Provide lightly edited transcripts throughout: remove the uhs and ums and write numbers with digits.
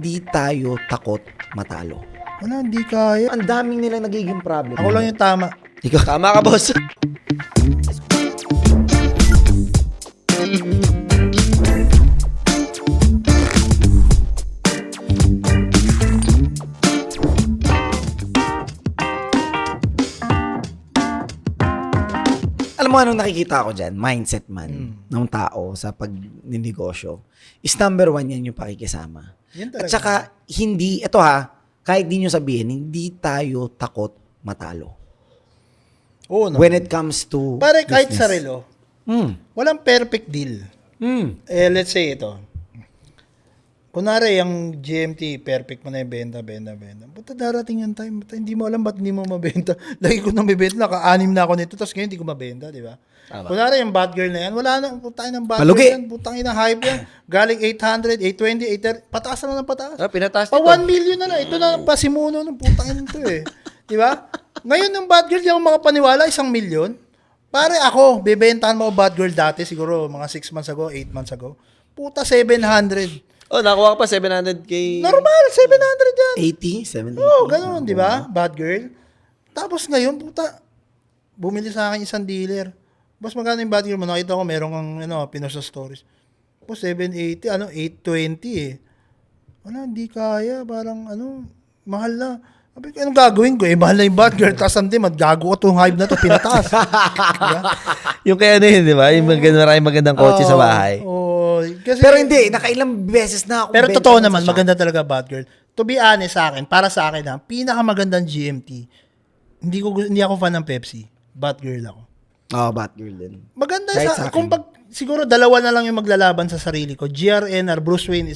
hindi tayo takot matalo. Wala, hindi kaya. Ang daming nilang nagiging problem. Ako lang yung tama. Ikaw. Tama ka, boss. Alam mo anong nakikita ko dyan? Mindset man ng tao sa pagninegosyo is number one yan yung pakikisama. Yan At talaga. saka, hindi, ito kahit di nyo sabihin, hindi tayo takot matalo. Oo, no. When it comes to Pare, kahit business. sa relo, walang perfect deal. Let's say ito. Kunwari, yung GMT, perfect mo na yung benta. Buta darating yung time. Buta, hindi mo alam ba't hindi mo mabenta. Lagi ko nang bibenta, naka-anim na ako nito, tapos ngayon hindi ko mabenta, di ba? Kunwari, yung bad girl na yan, wala na, putang ng bad Palugi. girl yan, putang ina hype yan. Galing 800, 820, 830, pataas na lang ng pataas. Pinataas Pa nito. 1 million na lang. Ito na ang pasimuno ng putang ina ito eh. Di ba? Ngayon yung bad girl, yung mga paniwala, 1 million. Pare ako, bebentahan mo bad girl dati, siguro mga 6 months ago, 8 months ago. Puta, 700. Oh, nakuha ka pa 700K. Normal, 700 yan. 80, 70. Oo, ganoon, di ba? Bad girl. Tapos ngayon, puta, bumili sa akin isang dealer. Boss, magkano yung bad girl mo? Nakita ko, meron kang, pinost sa stories. Po, 780, 820 eh. Wala, hindi kaya. Parang, mahal na. Sabi ko, anong gagawin ko? Mahal na yung bad girl. Tapos hindi, maggago ko itong hype na to, pinataas. Diba? Yung kaya na yun, di ba? Yung maraming magandang kotse sa bahay. Kasi, Pero hindi, nakailang beses na ako. Pero benta totoo sa naman, shop. maganda talaga bad girl. To be honest sa akin, para sa akin pinakamagandang GMT, hindi ako fan ng Pepsi. Bad girl ako. Batgirl din. Maganda Kahit sa sa akin. kung siguro dalawa na lang yung maglalaban sa sarili ko. GRN or Bruce Wayne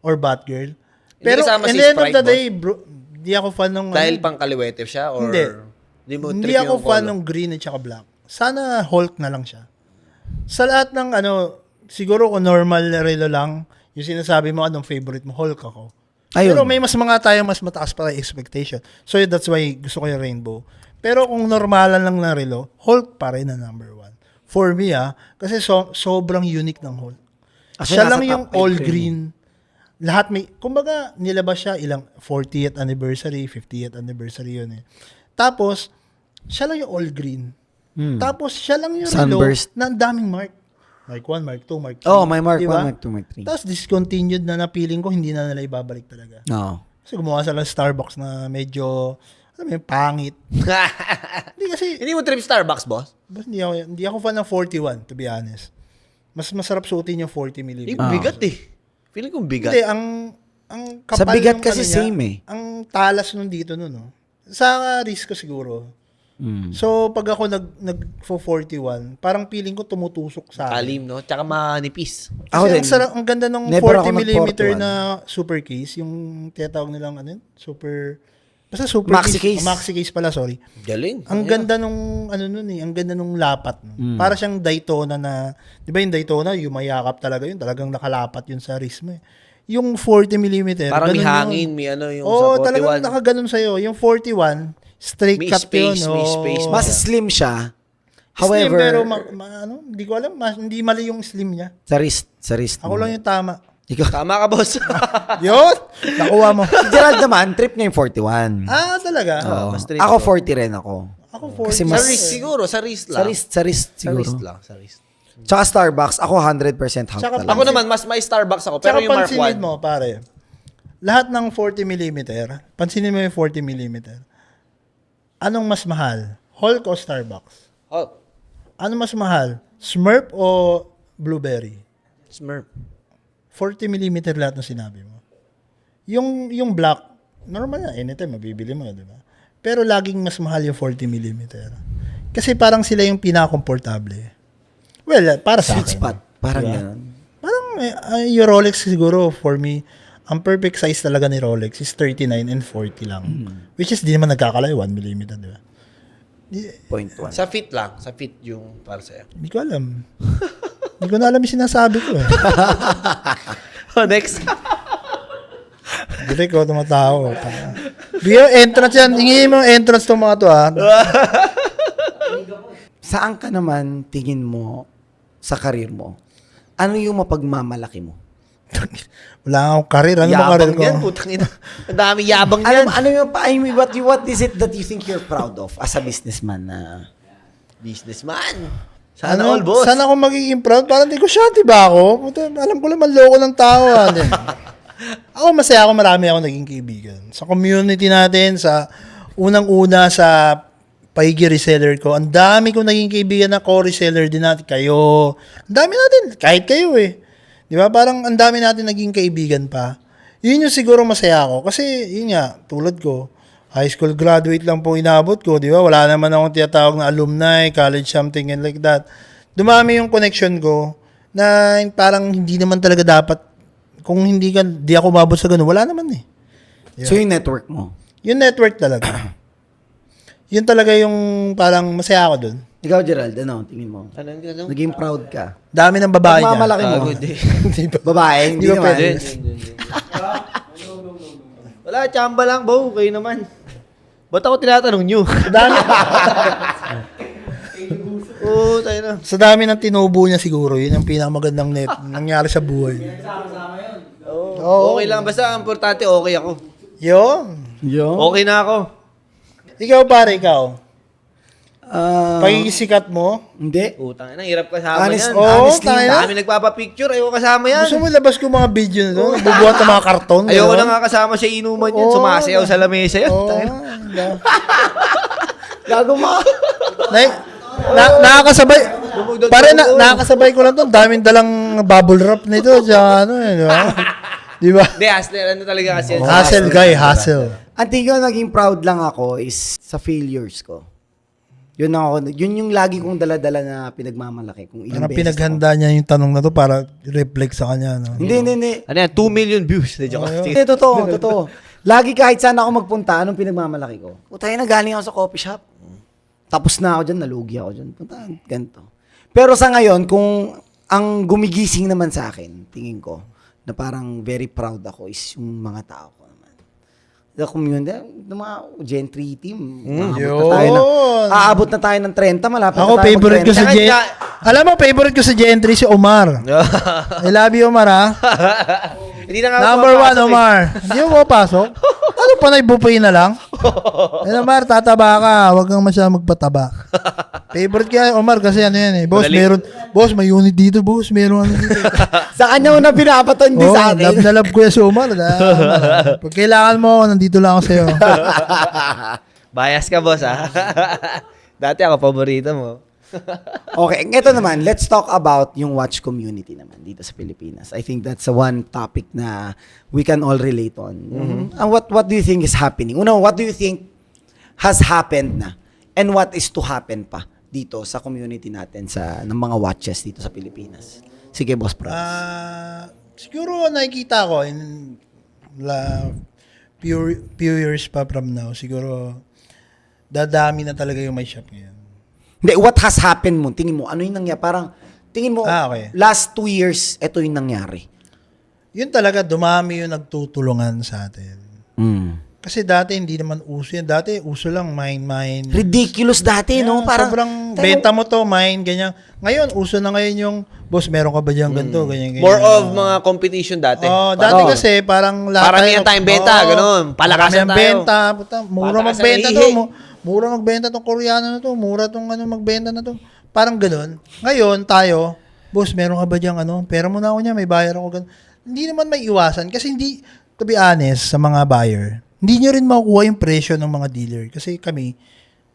or Batgirl. Pero kasama in si the end of Sprite, the day, bro, hindi ako fan ng Dahil pang kaliwete siya or Hindi ako fan ng green at saka black. Sana Hulk na lang siya. Sa lahat ng siguro kung normal relo lang, yung sinasabi mo anong favorite mo, Hulk ako. Ayun. Pero may mas mga tayo mas mataas pa yung expectation. So that's why gusto ko yung rainbow. Pero kung normalan lang na relo, Hulk pa rin na number 1. For me kasi sobrang unique ng Hulk. Kasi Siya nasa lang top yung 5 all ko yun. green. Lahat may, kumbaga nilabas siya ilang 40th anniversary, 50th anniversary yun eh. Tapos, siya lang yung all green. Tapos, siya lang yung Sunburst. relo na ang daming mark. Mark 1, Mark 2, Mark 3. Oh, may Mark 1, diba? Mark 2, Mark 3. Tapos, discontinued na feeling ko, hindi na nila ibabalik talaga. No. Kasi gumawa sila ng Starbucks na medyo, alam mo yung pangit. Hindi kasi, Hindi mo trip Starbucks, boss? hindi ako fan ng 41, to be honest. Mas masarap suotin yung 40mm. Bigat eh. Feeling kong bigat. Hindi, ang kapal Sa bigat ng kasi niya, same eh. Ang talas nun dito nun, no? Sa risk ko siguro. So, pag ako nag 41, parang feeling ko tumutusok sa akin. Kalim, no? Tsaka manipis. Ako Kasi din. ang ganda ng Never ako 40mm nag-41. na super case, yung tinatawag nilang super, basta super Maxi case. Maxi case pala, sorry. Galing. Ang ganda nung nun ang ganda nung lapat. No? Para siyang Daytona na, 'di ba yung Daytona, yung mayakap talaga yun, talagang nakalapat yun sa wrist mo. Yung 40mm, Parang may ganun hangin, yun. may yung Oo, sa 41. talagang nakaganon sa'yo. Yung 41, straight May cut space, yun. may oo. space. Mas slim siya. Slim, However, pero hindi ko alam, hindi mali yung slim niya. sa wrist Ako mo. lang yung tama. Ikaw. Tama ka, boss. Yun! Nakuha mo. Si Gerald naman, trip niya yung 41. Talaga? Oo. mas trip Ako ko. 40 rin ako. Ako 40. Kasi Sa mas- wrist siguro, sa wrist Sa lang. wrist Sa siguro. wrist lang, sa wrist. Tsaka Starbucks, ako 100% Hulk Tsaka talaga. Ako naman, mas may Starbucks ako. Pero Tsaka yung Mark pansinin 1. mo, pare, lahat ng 40mm, pansinin mo yung 40mm. Anong mas mahal? Hulk o Starbucks? Oh, Ano mas mahal? Smurf o Blueberry? Smurf. 40mm lahat ng sinabi mo. Yung black, normal na, anytime mabibili mo, di ba? Pero laging mas mahal yung 40mm. Kasi parang sila yung pinaka-komportable. Well, para sa Sweet akin. spot. Parang Diba? ganun. Parang yung Rolex siguro for me, ang perfect size talaga ni Rolex is 39 and 40 lang. Which is di naman nagkakalayo, 1mm, di ba? 0.1. Sa fit lang. Sa fit yung para sa'yo. Hindi ko alam. Hindi ko na alam yung sinasabi ko eh. Oh, next. Direk ko, tumatawa. Bigyan entrance yan. Hingin mo entrance tong mga to Saan ka naman tingin mo sa karir mo? Ano yung mapagmamalaki mo? Wala akong karir. Ano ba karir Yabang ko? yan, putang ina. Ang dami yabang yan. Ano yung, what is it that you think you're proud of as a businessman na... Businessman. Sana all, boss. Sana ako magiging proud. Parang negosyante ba ako? Puta, alam ko lang, manloko ng tao. Ako masaya ako, marami ako naging kaibigan. Sa community natin, sa unang-una sa paigi reseller ko, ang dami kong naging kaibigan na co-reseller din natin. Kayo, ang dami natin, kahit kayo eh. Di ba? Parang ang dami natin naging kaibigan pa. Yun yung siguro masaya ako. Kasi, yun nga, tulad ko, high school graduate lang po inabot ko, di ba? Wala naman akong tinatawag na alumni, college something and like that. Dumami yung connection ko na parang hindi naman talaga dapat, kung di ako umabot sa ganun, wala naman eh. Diba? So yung network mo? Yung network talaga. Yun talaga yung parang masaya ako dun. Ikaw, Gerald, ano, tingin mo? Ano? Naging proud ka. Dami ng babae niya. Pagmamalaki mo. Hindi ba? Babae, hindi Di ba naman. pwede? Wala, chamba lang, bo. Kayo naman. Ba't ako tinatanong nyo? Dami. Oo, tayo na. Sa dami ng tinubo niya siguro, yun ang pinakamagandang nangyari sa buhay. Oo. Okay lang. Basta ang importante, okay ako. Yun. Yo. Okay na ako. Ikaw pare, ikaw. Ah, Pagigisikat mo. hindi. Utang na, hirap kasama Honest, yan. honestly, tayo na. Dami nagpapapicture, ayoko kasama yan. Gusto mo ilabas ko mga video na to? Bubuhat ng mga karton. Ayoko gano'n? na nga kasama siya inuman yan. Oo. Sumasayaw sa lamesa yan. Oo. Tayo na. Gago mo. Nakakasabay. Dumugdog- Pare, dumugdog. nakakasabay ko lang to. Daming dalang bubble wrap nito. Diyan, ano eh, di ba? Di ba? Hindi, hustler. Ano talaga kasi yan? Hustle guy, hustle. Ang tingin ko, naging proud lang ako is sa failures ko. Yun yung lagi kong dala-dala na pinagmamalaki. Kung ilang Parang beses pinaghanda niya yung tanong na to para reflect sa kanya. No? Hindi. Ano yan? 2 million views. Hindi, joke. Hindi, totoo. Lagi kahit saan ako magpunta, anong pinagmamalaki ko? Putay na, galing ako sa coffee shop. Tapos na ako dyan, nalugi ako dyan. Punta, ganito. Pero sa ngayon, kung ang gumigising naman sa akin, tingin ko, na parang very proud ako is yung mga tao ko naman. The community, ng mga Gen 3 team. Aabot na tayo ng 30, malapit Ako, na tayo favorite ko sa Saka Gen... ka- Alam mo, favorite ko sa Gen 3 si Omar. I love you, Omar, ha? Hindi na nga ako Number 1, pumapasok eh. Omar. Hindi mo papasok? Ano pa na buffet na lang? Omar, tataba ka. Huwag kang masyadong magpataba. Favorite kaya, Omar, kasi ano yan eh. Boss, Madali. boss, may unit dito, boss. Meron ano dito. Sa kanya mo na pinapaton din sa atin. love na love ko yan si Omar. Pag kailangan mo, nandito lang ako sa'yo. Bias ka, boss, ha? Dati ako, paborito mo. Okay, ito naman, let's talk about yung watch community naman dito sa Pilipinas. I think that's one topic na we can all relate on. And what do you think is happening? Una, what do you think has happened na? And what is to happen pa dito sa community natin ng mga watches dito sa Pilipinas? Sige, Boss Franz. Siguro nakikita ko in few years pa from now, siguro dadami na talaga yung may shop ngayon. Hindi, what has happened mo? Tingin mo, ano yung nangyari? Parang, tingin mo, Okay. last 2 years, ito yung nangyari. Yun talaga, dumami yung nagtutulungan sa atin. Kasi dati hindi naman uso yan. Dati uso lang, mine. Ridiculous dati, no? Parang, Sobrang benta mo to, mine, ganyan. Ngayon, uso na ngayon yung, boss, meron ka ba dyan ganito, ganyan. More of mga competition dati. Dati kasi parang lahat Paramihan tayong benta, ganun. Palakasan paramihan tayo. benta. Puta, mura Patakasan magbenta na to. ihi. Mura magbenta tong Koreano na to. Mura tong magbenta na to. Parang ganun. Ngayon, tayo, boss, meron ka ba dyan pera mo na ako niya, may bayar ako ganun. Hindi naman may iwasan. Kasi hindi, to be honest, sa mga buyer, hindi nyo rin makukuha yung presyo ng mga dealer. Kasi kami,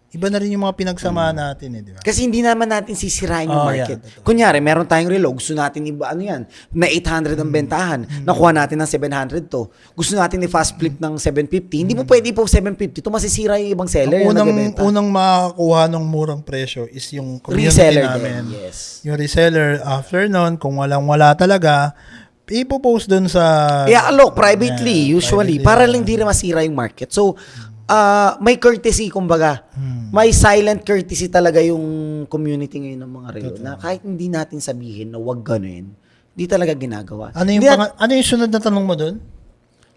iba na rin yung mga pinagsamahan natin di ba? kasi hindi naman natin sisirain yung market. Yeah, Kunyari, meron tayong relo, gusto natin na 800 ang bentahan, nakuha natin ng 700 to. Gusto natin i-fast flip ng 750, hindi mo pwede po 750 to, masisira yung ibang seller yung nagbebenta. Unang makakuha ng murang presyo is yung community Reseller namin. din, yes. Yung reseller, after nun, kung wala talaga, ipopost dun sa... I-alok privately, usually, para lang di rin masira yung market. So, may courtesy, kumbaga. May silent courtesy talaga yung community ngayon ng mga relo. Na kahit hindi natin sabihin na wag ganun, hindi talaga ginagawa. Ano yung, ano yung sunod na tanong mo dun?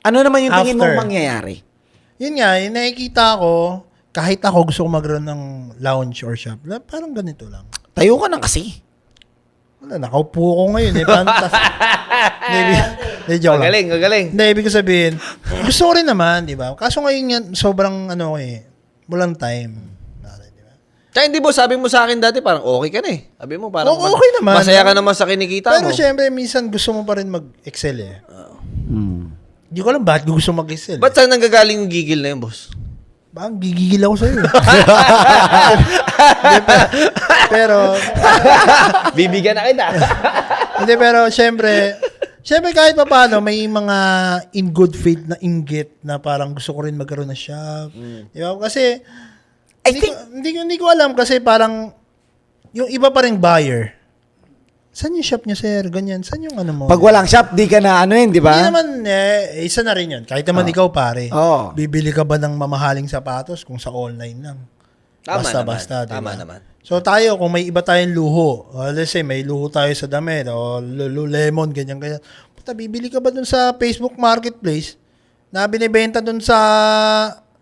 Ano naman yung tingin After. mong mangyayari? Yun nga, yung nakikita ko, kahit ako gusto ko mag-run ng lounge or shop, parang ganito lang. Tayo ka na kasi. Wala, nakaupo ko ngayon eh. Maybe, Joke lang. Magaling. Hindi, ibig ko sabihin, gusto ko rin naman, di ba? Kaso ngayon yan, sobrang walang time. Di ba? Tsaka hindi boss, sabi mo sa akin dati parang okay ka na eh. Sabi mo parang Okay naman. masaya ka naman sa kinikita Pero mo. syempre, minsan gusto mo pa rin mag-excel eh. Hindi ko alam bakit gusto mag-excel. Ba't saan nanggagaling yung gigil na yun, boss? Bang gigigil ako sa'yo. pero, Bibigyan na kita. hindi, pero syempre kahit pa paano, may mga in good faith na inggit na parang gusto ko rin magkaroon ng shop. Di ba? Kasi, hindi ko alam kasi parang, yung iba pa ring buyer, saan yung shop niya, sir? Ganyan. Saan yung ano mo? Pag walang shop, di ka na ano yun, di ba? Hindi naman, isa na rin yun. Kahit naman ikaw, pare. Oo. Bibili ka ba ng mamahaling sapatos kung sa online lang? Tama Basta-basta, naman. Tama diba? naman. So tayo, kung may iba tayong luho, let's say may luho tayo sa damit, o Lululemon, ganyan. Puta, bibili ka ba dun sa Facebook Marketplace na binibenta dun sa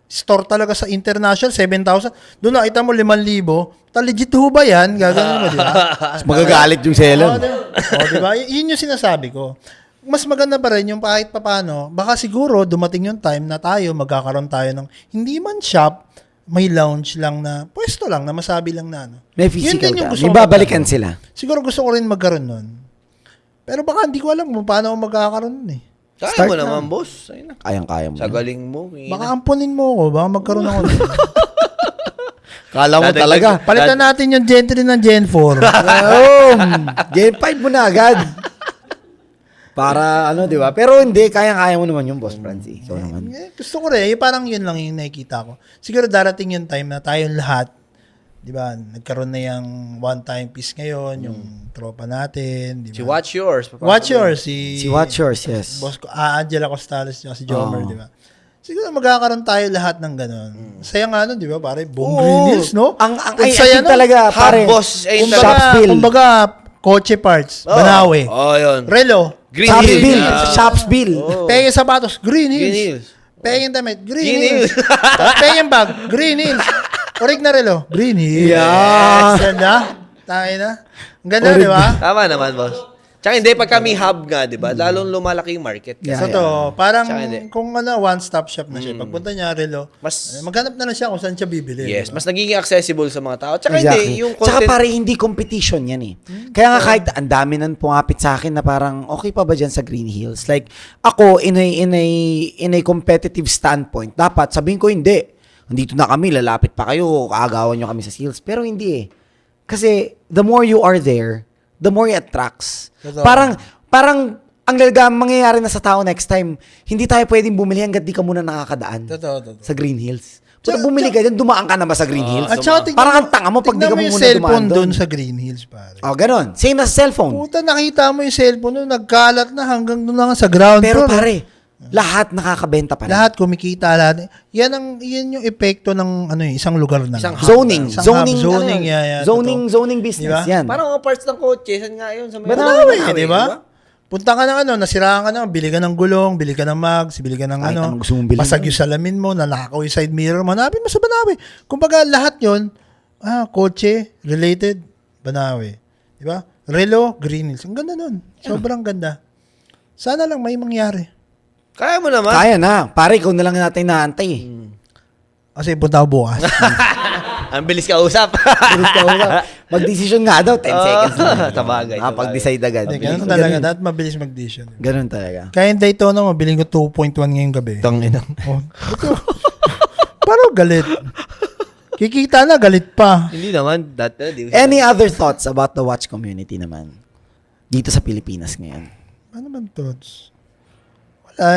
store talaga sa international, 7,000? Doon nakita mo 5,000. Legit ho ba yan? Gagawin mo, di ba? Magagalit yung seller. Diba? Yun yung sinasabi ko. Mas maganda pa rin yung kahit papano, baka siguro dumating yung time na magkakaroon tayo ng hindi man shop, may lounge lang na, pwesto lang na masabi lang na ano. May physical ka. gusto May ko babalikan magkaroon. sila. Siguro gusto ko rin magkaroon nun. Pero baka hindi ko alam kung paano ako magkakaroon nun eh. Kaya Start mo na. naman, boss. Ayun na. Kayang-kaya mo. Sa galing mo. Baka ampunin mo ako, baka magkaroon ako nun. Kala mo Dadagdag- talaga. Palitan natin yung Gen 3 ng Gen 4. Gen 5 mo na agad. Para ano, di ba? Pero hindi, kayang-kaya mo naman yung boss, Francie. Ikaw naman. Gusto ko rin, parang yun lang yung nakikita ko. Siguro darating yung time na tayong lahat, di ba, nagkaroon na yung one-time piece ngayon, yung tropa natin, di Si ba? Watch Yours. Watch Yours, Si Watch Yours, yes. Boss ko, Angela Costales, si Jomer, di ba? Siguro magkakaroon tayo lahat ng gano'n. Saya nga nun, di ba, pare? Buong Oo. Green Hills, no? Ang Ang saya think nun. talaga, pare. boss. Ayun Kumbaga, talaga. Shopsville. Kumbaga, kotse parts, Banawe, yun. Relo, Green Shopsville. Hills. Shopsville. Penge sapatos, Green Green Hills. Hills. Penge damit, Green Green Hills. Penge bag, Green Hills. Orig na relo, Green Hills. Yeah. Ganda. Tayo na. Ang ganda, di ba? Tama naman, boss. Tsaka hindi, pag kami hub nga, di ba? Lalong lumalaki yung market. Yeah. So to, parang Tsaka hindi. kung one-stop shop na siya. Pagpunta niya, relo, Mas- maghanap na lang siya kung saan siya bibili. Yes, di ba? mas nagiging accessible sa mga tao. Tsaka Exactly. hindi, yung Tsaka content. pare, hindi competition yan eh. Kaya nga kahit ang dami nang pumapit sa akin na parang okay pa ba dyan sa Green Hills? Like, ako, in a competitive standpoint, dapat sabihin ko hindi. Nandito na kami, lalapit pa kayo, kaagawan nyo kami sa sales. Pero hindi eh. Kasi, the more you are there, the more it attracts. Totoo. Parang ang mangyayari na sa tao next time, hindi tayo pwedeng bumili hanggat di ka muna nakakadaan Totoo. sa Green Hills. Pero bumili ka dyan, dumaan ka na ba sa Green Hills? At saka, Parang ang tanga mo pag di ka tignan mo yung muna cellphone dumaan doon. doon sa Green Hills, pare. Oh, ganon. Same as cellphone. Puta, nakita mo yung cellphone doon, nagkalat na hanggang doon lang sa ground Pero floor. pare, lahat nakakabenta pa rin. Lahat kumikita lahat. Yan yung epekto ng isang lugar na. Isang hub. Zoning. Isang Zoning. hub, zoning, ano yun? yeah, Zoning business. Diba? Yan. Parang mga parts ng kotse, saan nga yun? Sa may Banawe, di ba? Punta ka ng nasiraan ka na, bili ka ng gulong, bili ka ng mags, bili ka ng Kahit anong gusto mong bilhin. basag yung salamin mo, nanakaw yung side mirror mo, hanapin mo sa Banawe. Kumbaga, lahat yon kotse, related, Banawe. Di ba? Relo, Green Hills. Ang ganda nun. Sobrang ganda. Sana lang may mangyari. Kaya mo naman. Kaya na. Pare, ikaw na lang natin naantay eh. Kasi punta ako bukas. Ang bilis ka usap. Bilis ka usap. Mag-decision nga daw, 10 seconds lang. Sabagay, Pag-decide agad. Hindi, ganun talaga. Dapat mabilis mag-decision. Ganun talaga. Kaya yung Daytona, mabiling ko 2.1 ngayong gabi. Tangina. Oh, ito. Parang galit. Kikita na, galit pa. Hindi naman. Any other thoughts about the watch community naman? Dito sa Pilipinas ngayon. Ano man, Tots? Wala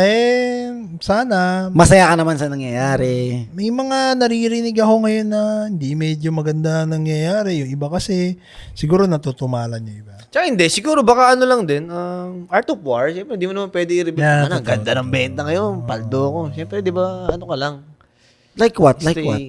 sana. Masaya ka naman sa nangyayari. May mga naririnig ako ngayon na hindi medyo maganda nangyayari. Yung iba kasi, siguro natutumalan yung iba. Tsaka hindi, siguro baka ano lang din, Art of War, siyempre di mo naman pwede i-reveal. Yeah, Ang totoo. ganda ng benta ngayon, paldo ko. Siyempre, di ba, ano ka lang. Like what? Like Stay- what?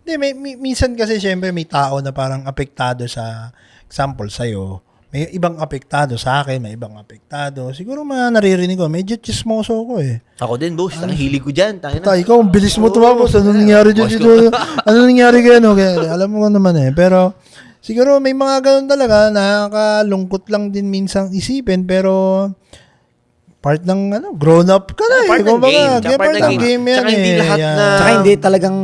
Hindi, minsan kasi syempre may tao na parang apektado sa, example, sa'yo. May ibang apektado sa akin, may ibang apektado. Siguro mga naririnig ko, medyo chismoso ko eh. Ako din, boss. Ang hilig ko dyan. Tangina. Puta, ikaw, ang bilis mo tumapos. Ano nangyari dyan dito? Ano nangyari kaya? No? Kaya, alam mo naman eh. Pero, siguro may mga ganun talaga, nakakalungkot lang din minsang isipin, pero part ng grown up ka na eh. Part ng Kumbaga, game. Tsaka part ng game yan Tsaka hindi eh. lahat Yan. na... Tsaka hindi talagang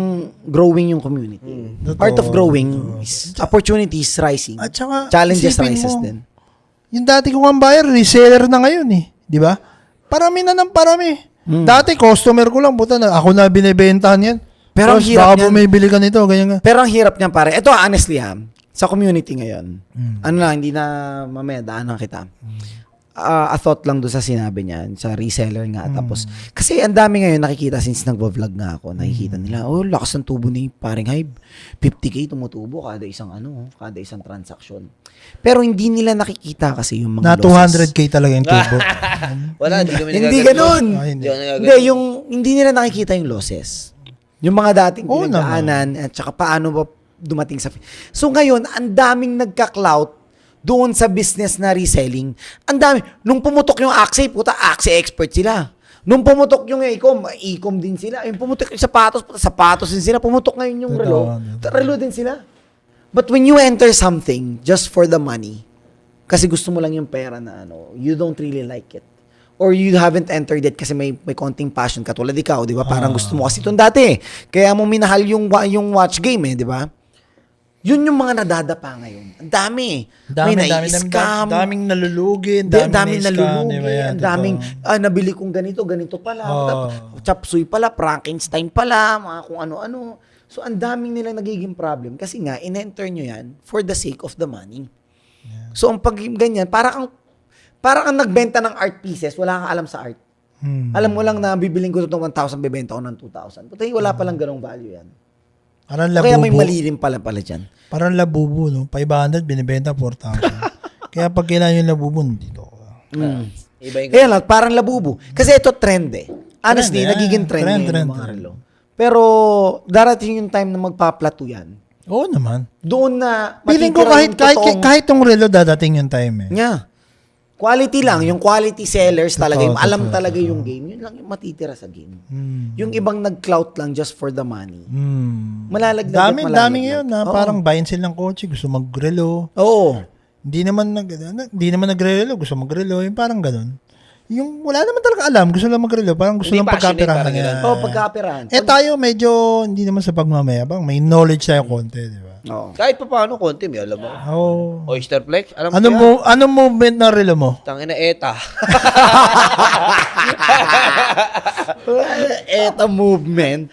growing yung community. Totoo, Part of growing totoo. is opportunities rising. At saka, Challenges isipin rises mo, din. Yung dati kong ang buyer, reseller na ngayon eh. Di ba? Parami na ng parami. Dati, customer ko lang. Puta na, ako na binibentahan yan. Pero ang Tapos, hirap baka niyan. bumibili ka nito, ganyan nga. Pero ang hirap niyan pare. Ito honestly sa community ngayon. Ano lang, hindi na mamaya daanan kita. A thought lang doon sa sinabi niya, sa reseller nga. Tapos, kasi ang dami ngayon nakikita since nagvo-vlog nga ako, nakikita nila, lakas ng tubo ni paring Hybe. 50K tumutubo kada isang transaction. Pero hindi nila nakikita kasi yung Na mga 200K talaga yung tubo. Wala, hindi kami Hindi nagagalit. ganun. Ay, hindi. Hindi ako nagagalit. Hindi, hindi nila nakikita yung losses. Yung mga dating Oo pinagdaanan at saka paano ba dumating sa... So ngayon, ang daming nagka-clout doon sa business na reselling. Ang dami. Nung pumutok yung Axie, Axie expert sila. Nung pumutok yung Ecom din sila. Yung pumutok yung sapatos din sila. Pumutok ngayon yung relo. Relo din sila. But when you enter something just for the money, kasi gusto mo lang yung pera na you don't really like it. Or you haven't entered it kasi may konting passion ka tulad ikaw, di ba? Parang gusto mo kasi itong dati. Kaya mo minahal yung watch game di ba? Yun yung mga nadadapa ngayon. Ang dami. May nai-scam. Daming nalulugi. Daming nalulugi. Diba yan, Ang daming, nabili kong ganito pala. Chop suey pala, Frankenstein pala, mga kung ano-ano. So, ang daming nilang nagiging problem. Kasi nga, in-enter nyo yan for the sake of the money. Yeah. So, ang pag ganyan, parang ang nagbenta ng art pieces, wala kang alam sa art. Alam mo lang na bibiling ko ito ng 1,000, bibenta ko ng 2,000. But wala palang ganong value yan. Parang Kaya may labubo. mali rin pala dyan. Parang labubo, no? 500, binibenta 4,000. Kaya pag kailangan yung labubo, dito. Iba yung... Kaya lang, parang labubo. Kasi ito trend eh. Honestly, Trend, nagiging trend ngayon trend, yung mga trend. relo. Pero darating yung time na magpa-plateau yan. Oo naman. Doon na Feeling ko matitira yung kahit yung relo dadating yung time eh. Yeah. Quality lang, yung quality sellers talaga, yung alam totoo, talaga yung game, yun lang yung matitira sa game. Yung ibang nag-clout lang just for the money. Malalagdag at malalagdag. Dami ngayon na parang buy and sell ng kotse, gusto mag-relo. Oo. Hindi naman nagre-relo, gusto mag-relo, yung parang ganun. Yung wala naman talaga alam, gusto lang mag-relo, parang gusto Hindi lang passionate, pagkapirahan parang niya. ganun. Oo, pagkapirahan. Tayo medyo, hindi naman sa pagmamayabang, may knowledge tayo konti, di ba? Oo. Kahit pa paano, konti, may alam mo. Oo. Oysterplex, alam mo yan? Anong movement ng relo mo? Tangina ETA. Eto movement.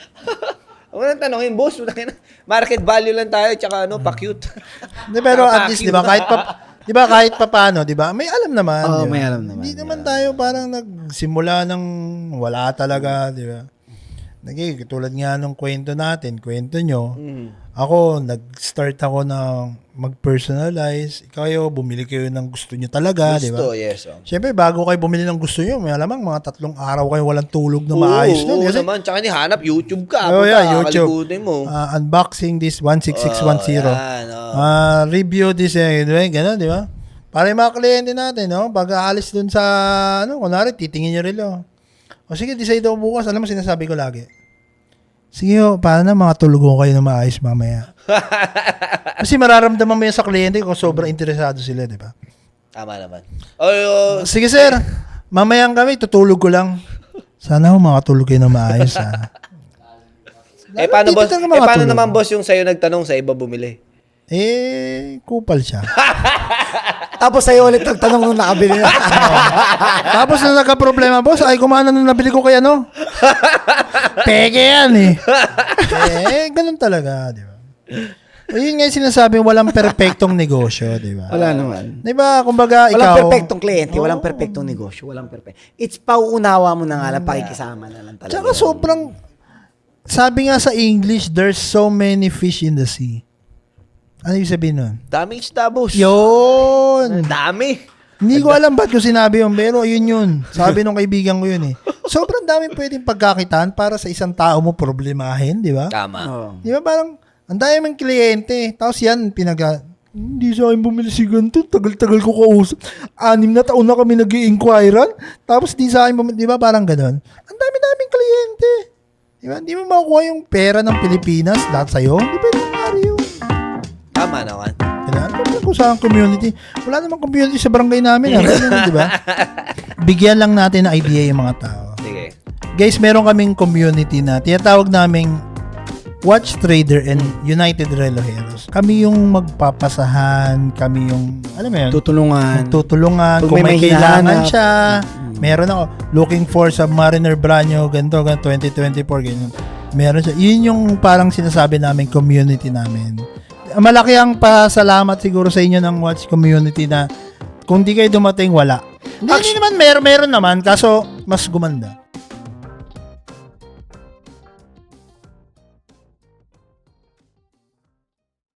Huwag nang tanongin, boss. Market value lang tayo, tsaka pa-cute. Pero at least, di ba, kahit pa paano, di ba, may alam naman. Oo, di ba? may alam naman. Hindi naman tayo parang nagsimula ng wala talaga, di ba? Tulad nga nung kwento nyo, ako, nag-start ako na mag-personalize. Ikaw bumili kayo ng gusto nyo talaga, di ba? Gusto, yes. Siyempre, bago kayo bumili ng gusto nyo, may alamang mga 3 araw kayo walang tulog na maayos nun. Oo Kasi, naman. Tsaka hanap YouTube ka. YouTube. Kakalimutin mo. Unboxing this 16610. Yan, Review this, gano'n, di ba? Para yung mga kliyente natin, no? Pag aalis dun sa, kunwari, titingin nyo relo. O sige, decide ako bukas. Alam mo, sinasabi ko lagi. Sige, paano na makatulog ko kayo na maayos mamaya? Kasi mararamdaman mo yan sa kliyente kung sobrang interesado sila, di ba? Tama naman. Sige, sir. Mamayang kami, tutulog ko lang. Sana makatulog kayo na maayos, ha? Paano, boss? Dito Paano makatulog. naman, boss, yung sa'yo nagtanong sa iba bumili? Kupal siya. Tapos sa'yo ulit nagtanong nung nakabili na. Tapos na nagka-problema, boss, ay kumana nung nabili ko kay ano? Peke yan eh. Ganun talaga, di ba? Yun nga yung sinasabi, walang perpektong negosyo, di ba? Wala naman. Di ba, kumbaga, Walang ikaw... perfectong kliyente, walang perfectong negosyo, walang perfect. It's pauunawa mo na nga lang, pakikisama na lang talaga. Tsaka sobrang... Sabi nga sa English, there's so many fish in the sea. Ano yung sabihin nun? Daming isda, boss. Yun! Dami. Hindi ko alam ba't ko sinabi yun, pero yun. Sabi nung kaibigan ko yun eh. Sobrang dami pwedeng pagkakitaan para sa isang tao mo problemahin, di ba? Tama. Oo. Di ba parang, ang dami mong kliyente. Tapos yan, hindi sa akin bumili si ganito. Tagal-tagal ko kausap. 6 na taon na kami nag-i-inquiran. Tapos di sa akin bumili. Di ba parang ganon? Ang dami-daming kliyente. Di ba? Hindi mo makukuha yung pera ng Pilipinas lahat sa'yo. Di ba nangyari yun? Tama naman. Ano ba kung saan community? Wala namang community sa barangay namin. Di ba? Bigyan lang natin ng idea yung mga tao. Sige. Guys, meron kaming community na tinatawag naming Watch Trader and United Relojeros. Kami yung magpapasahan, kami yung, alam mo yun, Pag tutulungan. Kung may may kailangan hinahanap. siya, meron ako, looking for sa Mariner Branyo, ganito, 2024, ganyan. Meron siya. Yun yung parang sinasabi namin community namin. Malaki ang pasalamat siguro sa inyo ng Watch community na kung di kayo dumating, wala. Hindi naman, meron naman, kaso mas gumanda.